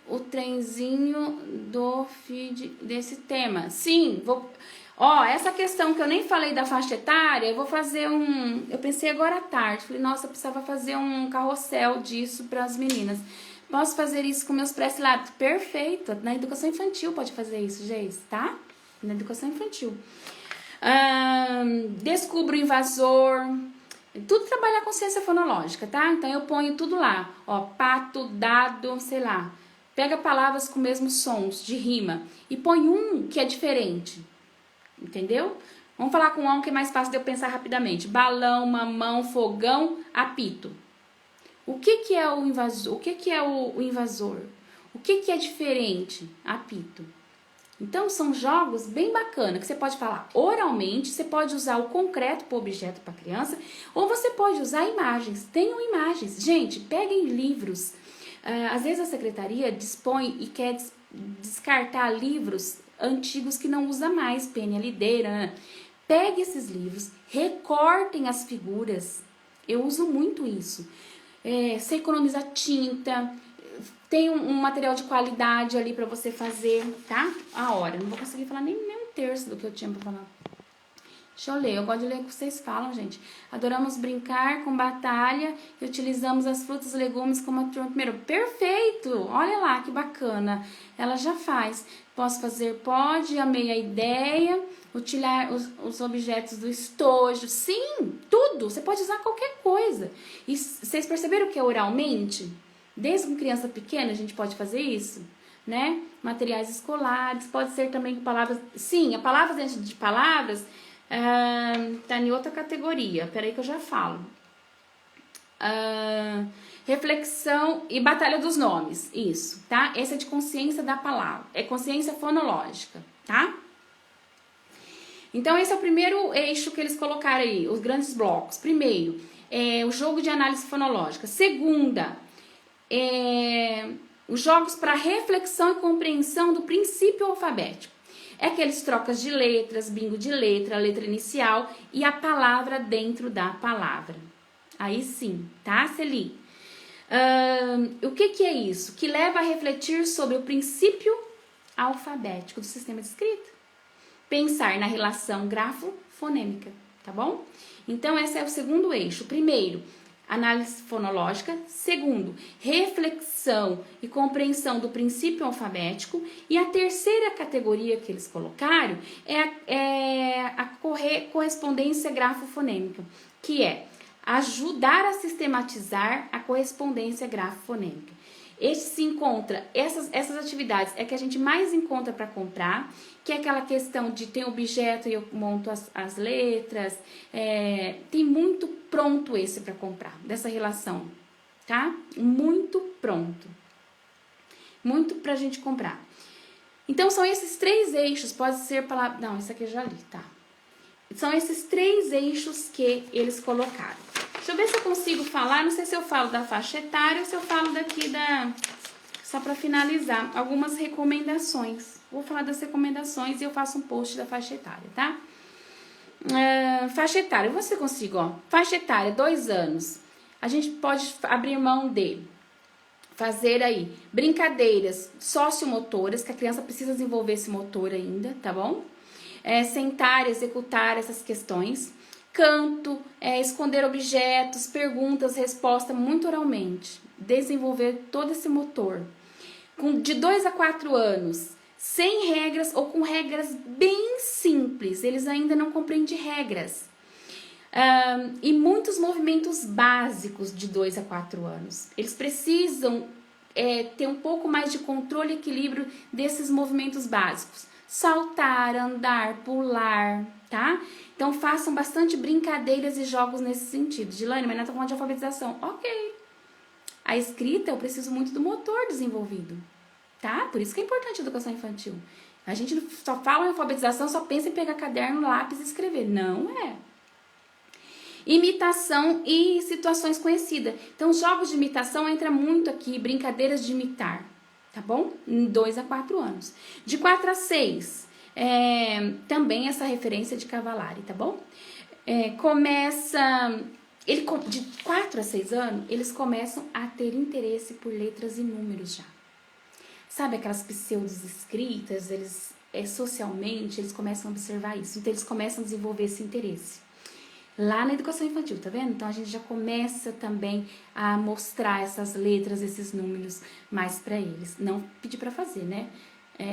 o trenzinho do feed desse tema. Sim, vou... Ó, essa questão que eu nem falei da faixa etária, eu vou fazer eu pensei agora à tarde, falei, nossa, eu precisava fazer um carrossel disso para as meninas. Posso fazer isso com meus pré-silábicos? Perfeito, na educação infantil pode fazer isso, gente, tá? Na educação infantil. Descubro o invasor. Tudo trabalhar com ciência fonológica, tá? Então eu ponho tudo lá. Ó, pato, dado, sei lá. Pega palavras com mesmos sons de rima e põe um que é diferente. Entendeu? Vamos falar com um que é mais fácil de eu pensar rapidamente. Balão, mamão, fogão, apito. O que é o invasor? O que é o invasor? O que é diferente? Apito. Então, são jogos bem bacanas, que você pode falar oralmente, você pode usar o concreto para o objeto para criança, ou você pode usar imagens. Tenham imagens. Gente, peguem livros. Às vezes a secretaria dispõe e quer descartar livros antigos que não usa mais, PNLD, né? Pegue esses livros, recortem as figuras. Eu uso muito isso. Você economiza tinta. Tem um material de qualidade ali pra você fazer, tá? A hora, não vou conseguir falar nem um terço do que eu tinha pra falar. Deixa eu ler, eu gosto de ler o que vocês falam, gente. Adoramos brincar com batalha e utilizamos as frutas e legumes como a turma primeiro. Perfeito! Olha lá, que bacana. Ela já faz. Posso fazer? Pode, amei a ideia. Utilizar os objetos do estojo. Sim, tudo. Você pode usar qualquer coisa. E vocês perceberam que é oralmente? Desde com criança pequena a gente pode fazer isso, né? Materiais escolares, pode ser também com palavras... Sim, a palavra dentro de palavras tá em outra categoria. Peraí que eu já falo. Reflexão e batalha dos nomes, isso, tá? Esse é de consciência da palavra, é consciência fonológica, tá? Então esse é o primeiro eixo que eles colocaram aí, os grandes blocos. Primeiro, o jogo de análise fonológica. Segunda, os jogos para reflexão e compreensão do princípio alfabético. É aqueles trocas de letras, bingo de letra, a letra inicial e a palavra dentro da palavra. Aí sim, tá, Celi? O que é isso? Que leva a refletir sobre o princípio alfabético do sistema de escrita. Pensar na relação grafo-fonêmica, tá bom? Então, esse é o segundo eixo. Primeiro, análise fonológica. Segundo, reflexão e compreensão do princípio alfabético. E a terceira categoria que eles colocaram é a correspondência grafo-fonêmica, que é ajudar a sistematizar a correspondência grafo-fonêmica. Se encontra, essas atividades é que a gente mais encontra para comprar, que é aquela questão de ter objeto e eu monto as letras, tem muito pronto esse para comprar, dessa relação, tá? Muito pronto. Muito pra gente comprar. Então, são esses 3 eixos, pode ser palavra... Não, isso aqui eu já li, tá? São esses 3 eixos que eles colocaram. Deixa eu ver se eu consigo falar, não sei se eu falo da faixa etária ou se eu falo daqui da... Só pra finalizar, algumas recomendações. Vou falar das recomendações e eu faço um post da faixa etária, tá? Faixa etária, você consigo, ó. Faixa etária, 2 anos. A gente pode abrir mão de fazer aí brincadeiras sociomotoras, que a criança precisa desenvolver esse motor ainda, tá bom? Sentar, executar essas questões. Canto, esconder objetos, perguntas, resposta muito oralmente. Desenvolver todo esse motor. De 2 a 4 anos, sem regras ou com regras bem simples. Eles ainda não compreendem regras. E muitos movimentos básicos de 2 a 4 anos. Eles precisam ter um pouco mais de controle e equilíbrio desses movimentos básicos. Saltar, andar, pular, tá? Então, façam bastante brincadeiras e jogos nesse sentido. Gilane, mas nós estamos falando de alfabetização. Ok. A escrita, eu preciso muito do motor desenvolvido, tá? Por isso que é importante a educação infantil. A gente só fala em alfabetização, só pensa em pegar caderno, lápis e escrever. Não é. Imitação e situações conhecidas. Então, jogos de imitação entra muito aqui, brincadeiras de imitar, tá bom? Em 2 a 4 anos. De 4 a 6, também essa referência de Cavallari, tá bom? De 4 a 6 anos, eles começam a ter interesse por letras e números já. Sabe aquelas pseudos escritas, socialmente, eles começam a observar isso. Então, eles começam a desenvolver esse interesse. Lá na educação infantil, tá vendo? Então, a gente já começa também a mostrar essas letras, esses números mais para eles. Não pedir para fazer, né?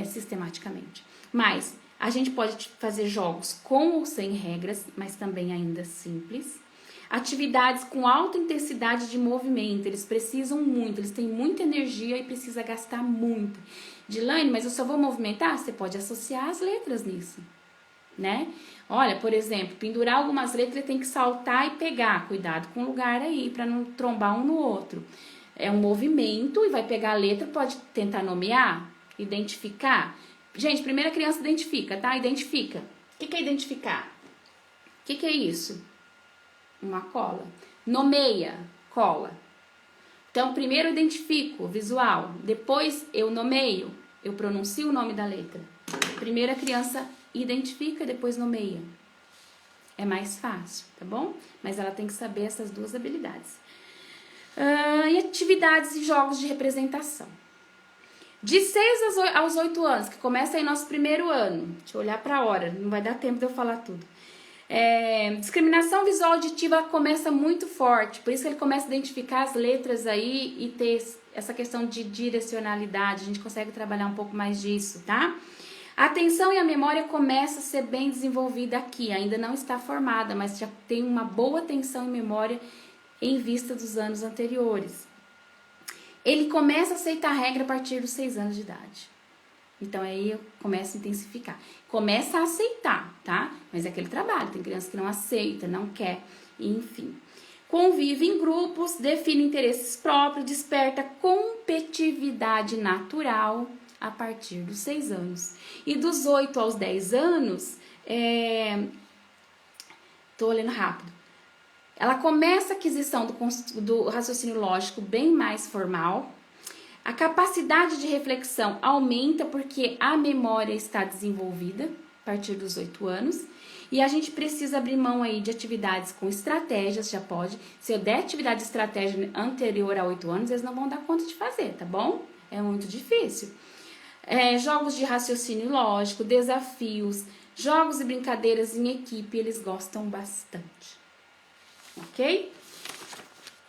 Sistematicamente. Mas, a gente pode fazer jogos com ou sem regras, mas também ainda simples. Atividades com alta intensidade de movimento, eles precisam muito, eles têm muita energia e precisa gastar muito. Dilane, mas eu só vou movimentar? Você pode associar as letras nisso, né? Olha, por exemplo, pendurar algumas letras, ele tem que saltar e pegar. Cuidado com o lugar aí, para não trombar um no outro. É um movimento e vai pegar a letra, pode tentar nomear, identificar. Gente, primeiro a criança identifica, tá? Identifica. O que é identificar? O que é isso? Uma cola. Nomeia, cola. Então, primeiro eu identifico o visual, depois eu nomeio, eu pronuncio o nome da letra. Primeiro a criança identifica, depois nomeia. É mais fácil, tá bom? Mas ela tem que saber essas 2 habilidades. E atividades e jogos de representação. De 6 aos 8 anos, que começa aí nosso primeiro ano. Deixa eu olhar para a hora, não vai dar tempo de eu falar tudo. Discriminação visual auditiva começa muito forte, por isso que ele começa a identificar as letras aí e ter essa questão de direcionalidade. A gente consegue trabalhar um pouco mais disso, tá? A atenção e a memória começa a ser bem desenvolvida aqui, ainda não está formada, mas já tem uma boa atenção e memória em vista dos anos anteriores. Ele começa a aceitar a regra a partir dos 6 anos de idade. Então, aí eu começo a intensificar. Começa a aceitar, tá? Mas é aquele trabalho, tem criança que não aceita, não quer, enfim. Convive em grupos, define interesses próprios, desperta competitividade natural a partir dos 6 anos. E dos 8 aos 10 anos, tô olhando rápido. Ela começa a aquisição do raciocínio lógico bem mais formal. A capacidade de reflexão aumenta porque a memória está desenvolvida a partir dos 8 anos. E a gente precisa abrir mão aí de atividades com estratégias, já pode. Se eu der atividade de estratégia anterior a 8 anos, eles não vão dar conta de fazer, tá bom? É muito difícil. Jogos de raciocínio lógico, desafios, jogos e brincadeiras em equipe, eles gostam bastante. Ok?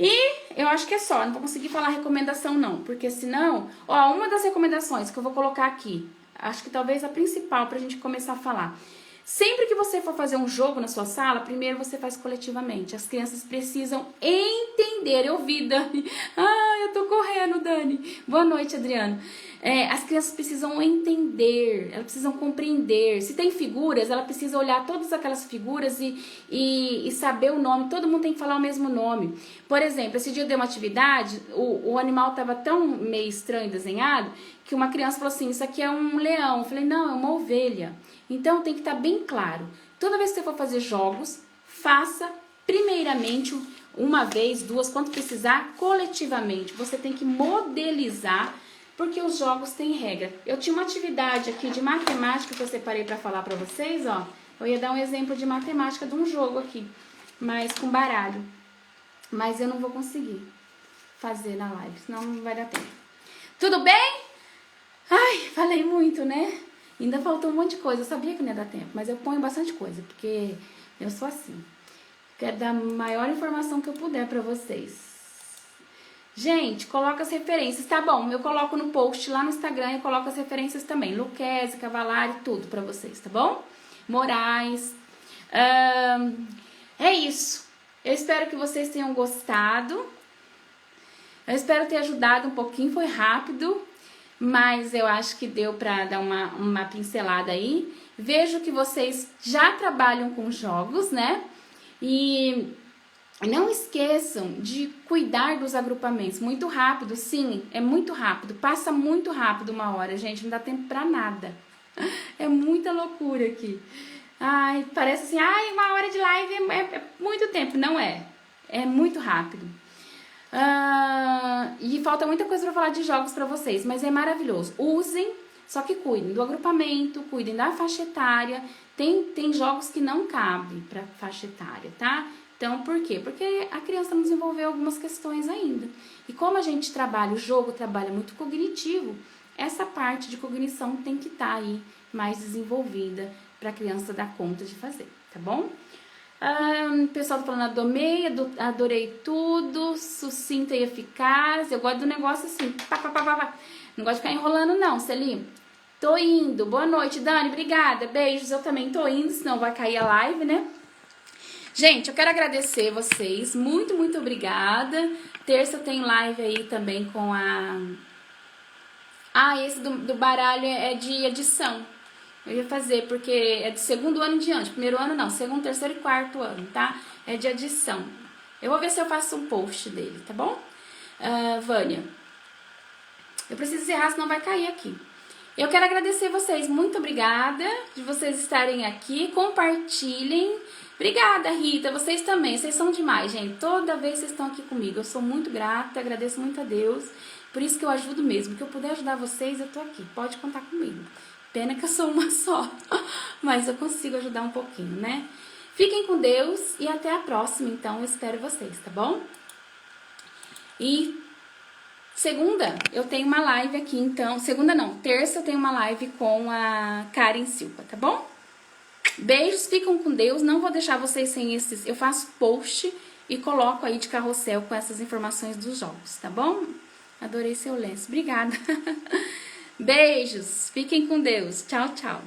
E eu acho que é só, não vou conseguir falar recomendação não, porque senão, uma das recomendações que eu vou colocar aqui, acho que talvez a principal pra gente começar a falar. Sempre que você for fazer um jogo na sua sala, primeiro você faz coletivamente. As crianças precisam entender. Eu vi, Dani. Eu eu tô correndo, Dani. Boa noite, Adriano. As crianças precisam entender, elas precisam compreender. Se tem figuras, ela precisa olhar todas aquelas figuras e saber o nome. Todo mundo tem que falar o mesmo nome. Por exemplo, esse dia eu dei uma atividade, o animal estava tão meio estranho desenhado, que uma criança falou assim, isso aqui é um leão. Eu falei, não, é uma ovelha. Então tem que estar bem claro. Toda vez que você for fazer jogos, faça primeiramente uma vez, duas, quanto precisar, coletivamente. Você tem que modelizar, porque os jogos têm regra. Eu tinha uma atividade aqui de matemática que eu separei para falar para vocês, ó. Eu ia dar um exemplo de matemática de um jogo aqui, mas com baralho. Mas eu não vou conseguir fazer na live, senão não vai dar tempo. Tudo bem? Ai, falei muito, né? Ainda faltou um monte de coisa. Eu sabia que não ia dar tempo, mas eu ponho bastante coisa, porque eu sou assim. Quero dar a maior informação que eu puder pra vocês. Gente, coloca as referências, tá bom? Eu coloco no post lá no Instagram e coloco as referências também. Luquezzi, Cavalari, tudo pra vocês, tá bom? Moraes. É isso. Eu espero que vocês tenham gostado. Eu espero ter ajudado um pouquinho. Foi rápido, mas eu acho que deu pra dar uma pincelada aí. Vejo que vocês já trabalham com jogos, né? E não esqueçam de cuidar dos agrupamentos. Muito rápido, sim, é muito rápido. Passa muito rápido uma hora, gente, não dá tempo pra nada. É muita loucura aqui. Ai, parece assim, ai, uma hora de live é muito tempo. Não é, é muito rápido. E falta muita coisa pra falar de jogos pra vocês, mas é maravilhoso. Usem, só que cuidem do agrupamento, cuidem da faixa etária. Tem jogos que não cabem pra faixa etária, tá? Então, por quê? Porque a criança não desenvolveu algumas questões ainda. E como a gente trabalha, o jogo trabalha muito cognitivo, essa parte de cognição tem que estar aí mais desenvolvida para a criança dar conta de fazer, tá bom? O pessoal tá falando, adorei tudo, sucinta e eficaz. Eu gosto do negócio assim, não gosto de ficar enrolando não, Celine. Tô indo, boa noite, Dani, obrigada, beijos, eu também tô indo, senão vai cair a live, né? Gente, eu quero agradecer vocês, muito, muito obrigada. Terça tem live aí também com a... esse do baralho é de edição. Eu ia fazer, porque é de segundo ano em diante. Primeiro ano não, segundo, terceiro e quarto ano, tá? É de edição. Eu vou ver se eu faço um post dele, tá bom? Vânia, eu preciso encerrar, senão vai cair aqui. Eu quero agradecer vocês, muito obrigada de vocês estarem aqui. Compartilhem. Obrigada, Rita, vocês também, vocês são demais, gente. Toda vez vocês estão aqui comigo, eu sou muito grata, agradeço muito a Deus. Por isso que eu ajudo mesmo, que eu puder ajudar vocês, eu tô aqui, pode contar comigo. Pena que eu sou uma só, mas eu consigo ajudar um pouquinho, né? Fiquem com Deus e até a próxima, então, eu espero vocês, tá bom? E segunda, eu tenho uma live aqui, então, segunda não, terça eu tenho uma live com a Karen Silva, tá bom? Beijos, ficam com Deus, não vou deixar vocês sem esses, eu faço post e coloco aí de carrossel com essas informações dos jogos, tá bom? Adorei seu lenço, obrigada. Beijos, fiquem com Deus, tchau, tchau.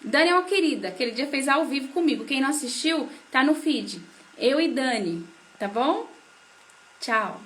Dani é uma querida, aquele dia fez ao vivo comigo, quem não assistiu, tá no feed, eu e Dani, tá bom? Tchau.